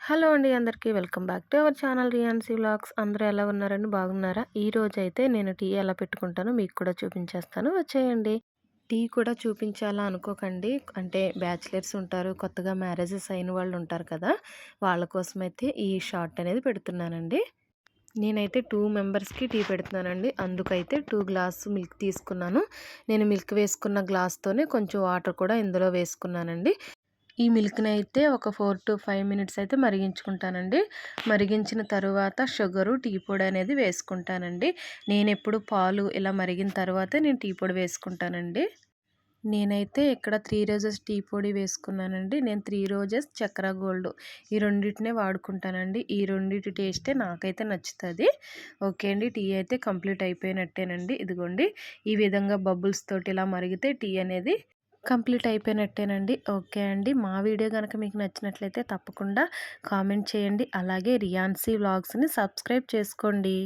Hello అండి అందరికీ welcome back to our channel Riyansi vlogs. అందరూ ఎలా ఉన్నారండి? బాగున్నారా? ఈ రోజైతే నేను టీ ఎలా పెట్టుకుంటానో మీకు కూడా చూపించేస్తాను, వచ్చేయండి. టీ కూడా చూపించాలా అనుకోకండి. అంటే బ్యాచిలర్స్ ఉంటారు, కొత్తగా మ్యారేజెస్ అయిన వాళ్ళు ఉంటారు కదా, వాళ్ళ కోసమైతే ఈ షార్ట్ అనేది పెడుతున్నానండి. నేనైతే 2 మెంబర్స్కి టీ పెడుతున్నానండి. అందుకైతే 2 గ్లాస్ మిల్క్ తీసుకున్నాను. నేను మిల్క్ వేసుకున్న గ్లాస్తోనే కొంచెం వాటర్ కూడా ఇందులో వేసుకున్నానండి. ఈ మిల్క్‌ని అయితే ఒక 4-5 మినిట్స్ అయితే మరిగించుకుంటానండి. మరిగించిన తరువాత షుగరు, టీ పొడి అనేది వేసుకుంటానండి. నేనెప్పుడు పాలు ఇలా మరిగిన తర్వాతే నేను టీ పొడి వేసుకుంటానండి. నేనైతే ఇక్కడ 3 రోజెస్ టీ పొడి వేసుకున్నానండి. నేను 3 రోజెస్ చక్రా గోల్డ్ ఈ రెండిటినే వాడుకుంటానండి. ఈ రెండిటి టేస్టే నాకైతే నచ్చుతది. ఓకే అండి. టీ అయితే కంప్లీట్ అయిపోయినట్టేనండి. ఇదిగోండి ఈ విధంగా బబుల్స్ తోటి ఇలా మరిగితే టీ అనేది కంప్లీట్ అయిపోయినట్టేనండి. ఓకే అండి. మా వీడియో గనక మీకు నచ్చినట్లయితే తప్పకుండా కామెంట్ చేయండి. అలాగే రియాన్సీ వ్లాగ్స్‌ని సబ్స్క్రైబ్ చేసుకోండి.